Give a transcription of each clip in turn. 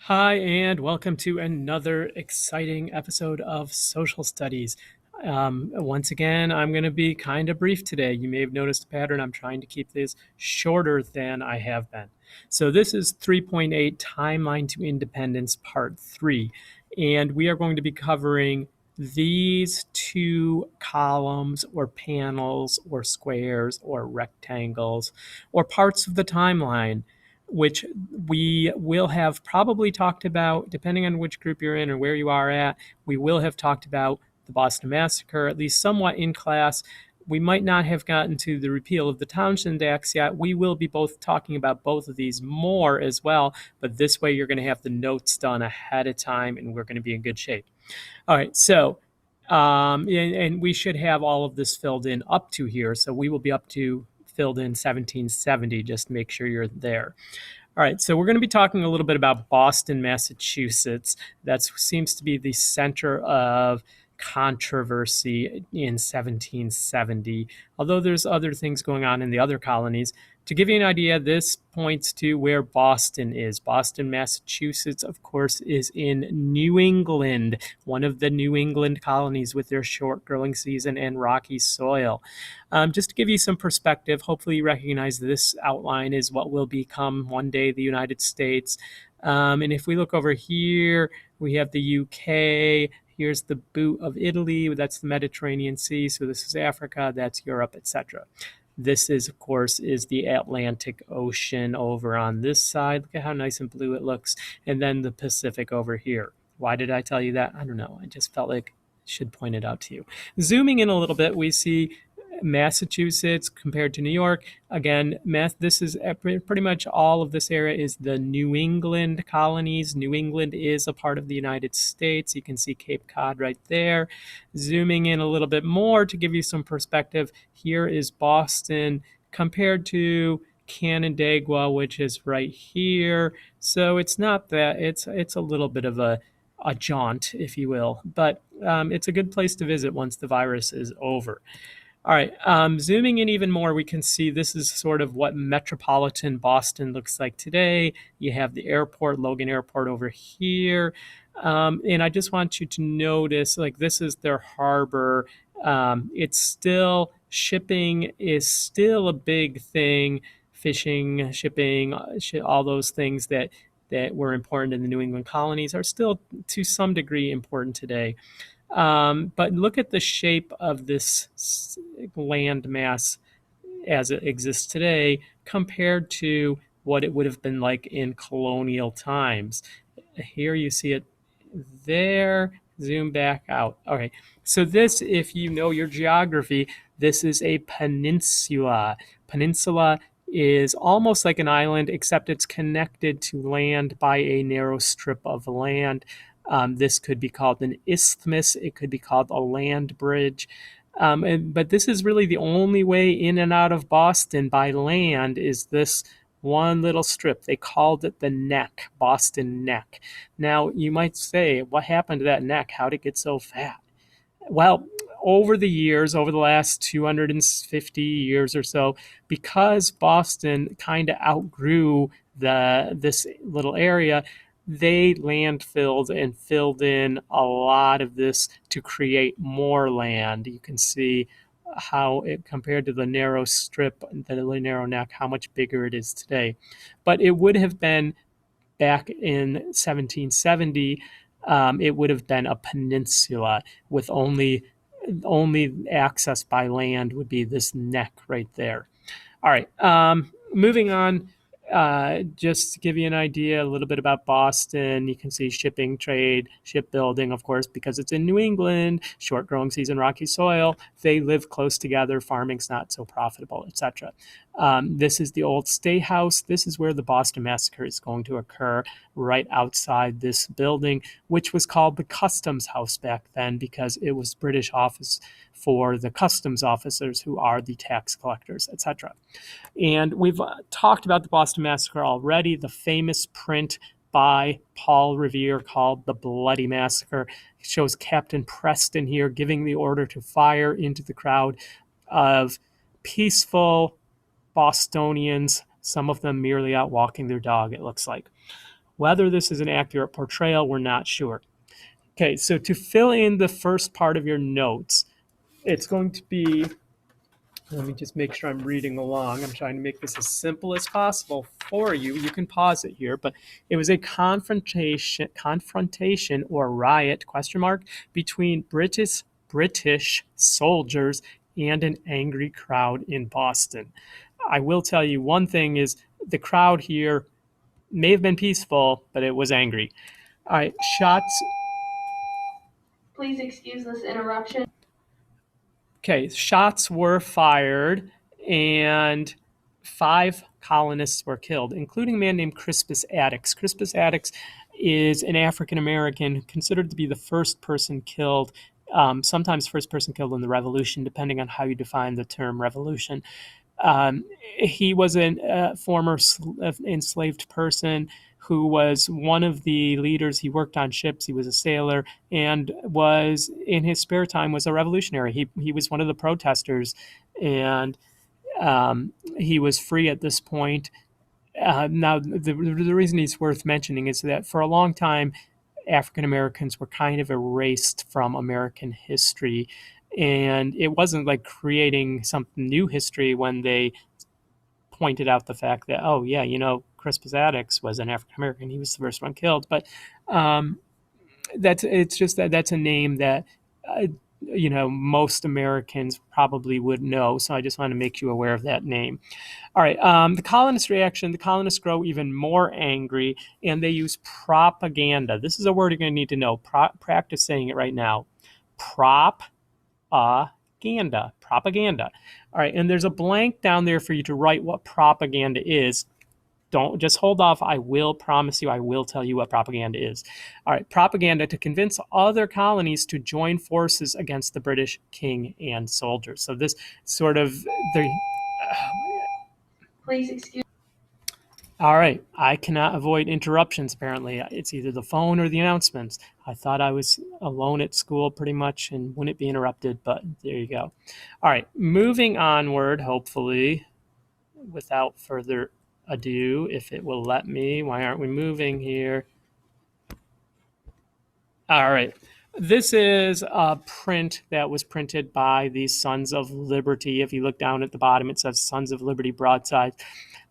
Hi, and welcome to another exciting episode of Social Studies. Once again, I'm going to be kind of brief today. You may have noticed a pattern. I'm trying to keep this shorter than I have been. So, this is 3.8 Timeline to Independence, Part 3. And we are going to be covering these two columns or panels or squares or rectangles or parts of the timeline which we will have probably talked about, depending on which group you're in or where you are at, we will have talked about the Boston Massacre, at least somewhat in class. We might not have gotten to the repeal of the Townshend Acts yet. We will be both talking about both of these more as well, but this way you're going to have the notes done ahead of time and we're going to be in good shape. All right, so and we should have all of this filled in up to here. So we will be up to filled in 1770. Just make sure you're there. All right, so we're going to be talking a little bit about Boston, Massachusetts. That seems to be the center of controversy in 1770, although there's other things going on in the other colonies. To give you an idea, this points to where Boston is. Boston, Massachusetts, of course, is in New England, one of the New England colonies with their short growing season and rocky soil. Just to give you some perspective, hopefully you recognize this outline is what will become one day the United States. And if we look over here, we have the UK. Here's the boot of Italy. That's the Mediterranean Sea. So this is Africa. That's Europe, etc. This is, of course, is the Atlantic Ocean over on this side. Look at how nice and blue it looks. And then the Pacific over here. Why did I tell you that? I don't know. I just felt like I should point it out to you. Zooming in a little bit, we see Massachusetts compared to New York. Again, this is pretty much all of this area is the New England colonies. New England is a part of the United States. You can see Cape Cod right there. Zooming in a little bit more to give you some perspective, here is Boston compared to Canandaigua, which is right here. So it's not that, it's a little bit of a jaunt, if you will, but it's a good place to visit once the virus is over. All right, zooming in even more, we can see this is sort of what Metropolitan Boston looks like today. You have the airport, Logan Airport over here. And I just want you to notice, like, this is their harbor. It's still, shipping is still a big thing. Fishing, shipping, all those things that were important in the New England colonies are still to some degree important today. But look at the shape of this land mass as it exists today compared to what it would have been like in colonial times. Here you see it there, zoom back out. Okay, so this, if you know your geography, this is a peninsula. Peninsula is almost like an island, except it's connected to land by a narrow strip of land. This could be called an isthmus. It could be called a land bridge. But this is really the only way in and out of Boston by land is this one little strip. They called it the Neck, Boston Neck. Now, you might say, what happened to that neck? How did it get so fat? Well, over the years, over the last 250 years or so, because Boston kind of outgrew this little area, they landfilled and filled in a lot of this to create more land. You can see how it compared to the narrow strip, the narrow neck, how much bigger it is today. But it would have been back in 1770, it would have been a peninsula with only access by land would be this neck right there. All right, moving on. Just to give you an idea, a little bit about Boston, you can see shipping, trade, shipbuilding, of course, because it's in New England, short growing season, rocky soil. They live close together. Farming's not so profitable, etc. This is the old State House. This is where the Boston Massacre is going to occur, right outside this building, which was called the Customs House back then because it was British office for the customs officers who are the tax collectors, etc. And we've talked about the Boston Massacre already, the famous print by Paul Revere called The Bloody Massacre. It shows Captain Preston here giving the order to fire into the crowd of peaceful Bostonians, some of them merely out walking their dog, it looks like. Whether this is an accurate portrayal, we're not sure. Okay, so to fill in the first part of your notes, it's going to be, let me just make sure I'm reading along. I'm trying to make this as simple as possible for you. You can pause it here, but it was a confrontation or riot question mark between British soldiers and an angry crowd in Boston. I will tell you one thing is the crowd here may have been peaceful, but it was angry. All right, shots. Please excuse this interruption. Okay, shots were fired and 5 colonists were killed, including a man named Crispus Attucks. Crispus Attucks is an African American considered to be the first person killed, sometimes first person killed in the Revolution, depending on how you define the term revolution. He was a former enslaved person who was one of the leaders. He worked on ships. He was a sailor and was, in his spare time, was a revolutionary. He was one of the protesters, and he was free at this point. Now, the reason he's worth mentioning is that for a long time, African Americans were kind of erased from American history. And it wasn't like creating some new history when they pointed out the fact that, oh, yeah, Crispus Attucks was an African American. He was the first one killed. But it's just that's a name that, most Americans probably would know. So I just want to make you aware of that name. All right. The colonist reaction, the colonists grow even more angry and they use propaganda. This is a word you're going to need to know. Practice saying it right now. Propaganda. All right. And there's a blank down there for you to write what propaganda is. Don't just hold off. I will promise you, I will tell you what propaganda is. All right. Propaganda to convince other colonies to join forces against the British king and soldiers. So this sort of, Please excuse. All right. I cannot avoid interruptions, apparently. It's either the phone or the announcements. I thought I was alone at school pretty much and wouldn't be interrupted, but there you go. All right. Moving onward, hopefully, without further ado, if it will let me. Why aren't we moving here? All right. This is a print that was printed by the Sons of Liberty. If you look down at the bottom, it says Sons of Liberty broadside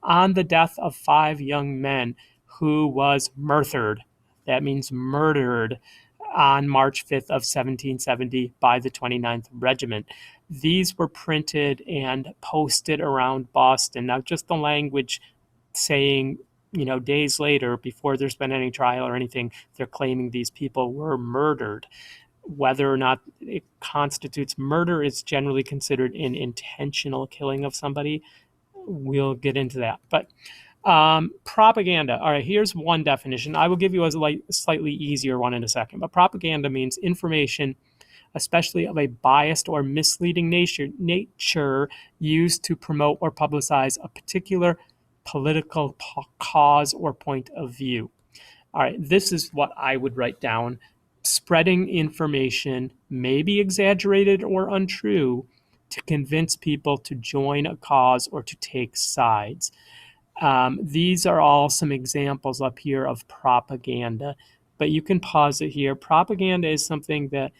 on the death of 5 young men who was murdered. That means murdered on March 5th of 1770 by the 29th Regiment. These were printed and posted around Boston. Now, just the language saying, days later, before there's been any trial or anything, they're claiming these people were murdered. Whether or not it constitutes murder is generally considered an intentional killing of somebody. We'll get into that. But propaganda. All right, here's one definition. I will give you a slightly easier one in a second. But propaganda means information, especially of a biased or misleading nature used to promote or publicize a particular political cause or point of view. All right, this is what I would write down. Spreading information, maybe exaggerated or untrue, to convince people to join a cause or to take sides. These are all some examples up here of propaganda, but you can pause it here. Propaganda is something that,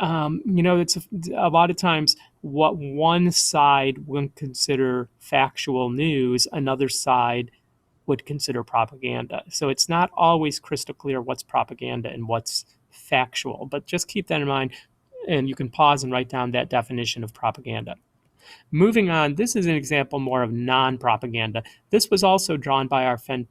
it's a lot of times what one side would consider factual news, another side would consider propaganda. So it's not always crystal clear what's propaganda and what's factual, but just keep that in mind, and you can pause and write down that definition of propaganda. Moving on, this is an example more of non-propaganda. This was also drawn by our friend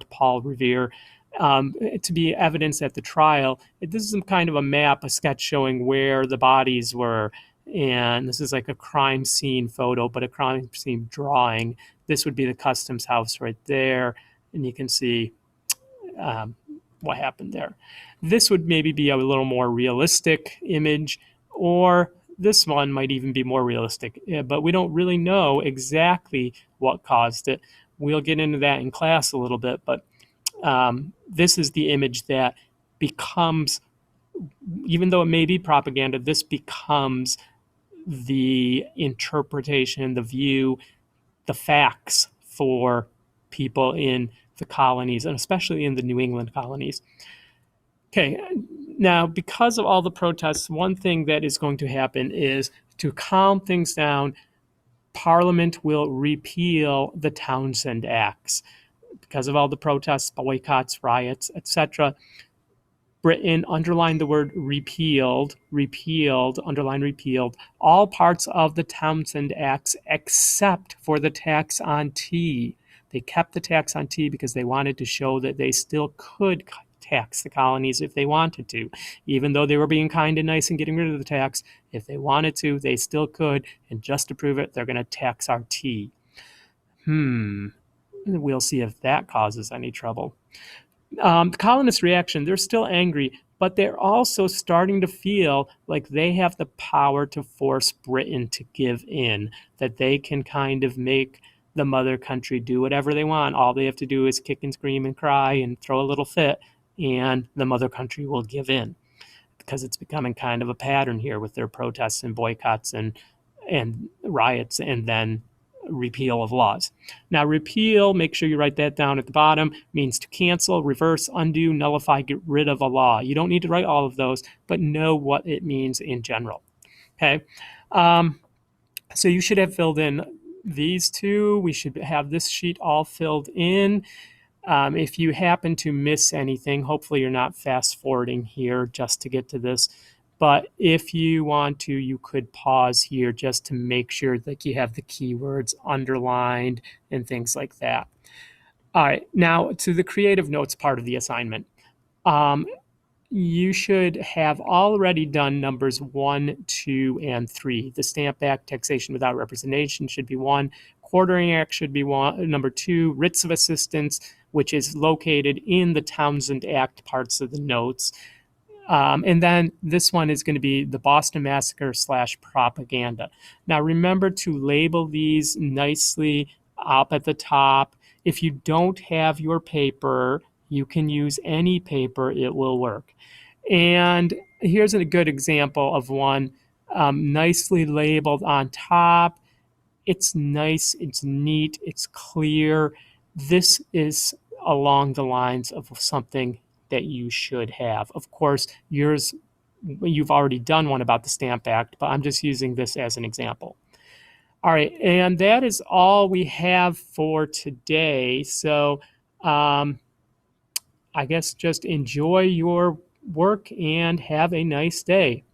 Paul Revere to be evidence at the trial. This is some kind of a map, a sketch showing where the bodies were. And this is like a crime scene photo, but a crime scene drawing. This would be the customs house right there. And you can see what happened there. This would maybe be a little more realistic image, or this one might even be more realistic, but we don't really know exactly what caused it. We'll get into that in class a little bit, but this is the image that becomes, even though it may be propaganda, this becomes the interpretation, the view, the facts for people in the colonies, and especially in the New England colonies. Okay, now because of all the protests, one thing that is going to happen is to calm things down, Parliament will repeal the Townshend Acts. Because of all the protests, boycotts, riots, etc., Britain underlined the word repealed, underline repealed, all parts of the Townshend Acts except for the tax on tea. They kept the tax on tea because they wanted to show that they still could tax the colonies if they wanted to. Even though they were being kind and nice and getting rid of the tax, if they wanted to, they still could. And just to prove it, they're going to tax our tea. We'll see if that causes any trouble. The colonists' reaction, they're still angry, but they're also starting to feel like they have the power to force Britain to give in, that they can kind of make the mother country do whatever they want. All they have to do is kick and scream and cry and throw a little fit, and the mother country will give in, because it's becoming kind of a pattern here with their protests and boycotts and riots, and then repeal of laws. Now, repeal, make sure you write that down at the bottom, means to cancel, reverse, undo, nullify, get rid of a law. You don't need to write all of those, but know what it means in general. Okay. So you should have filled in these two. We should have this sheet all filled in. If you happen to miss anything, hopefully you're not fast forwarding here just to get to this. But if you want to, you could pause here just to make sure that you have the keywords underlined and things like that. All right, now to the creative notes part of the assignment. You should have already done numbers 1, 2, and 3. The Stamp Act, taxation without representation, should be 1. Quartering Act should be number 2. Writs of assistance, which is located in the Townshend Act parts of the notes. And then this one is going to be the Boston Massacre / propaganda. Now remember to label these nicely up at the top. If you don't have your paper, you can use any paper, it will work. And here's a good example of one nicely labeled on top. It's nice, it's neat, it's clear. This is along the lines of something that you should have. Of course, yours, you've already done one about the Stamp Act, but I'm just using this as an example. All right, and that is all we have for today. So I guess just enjoy your work and have a nice day.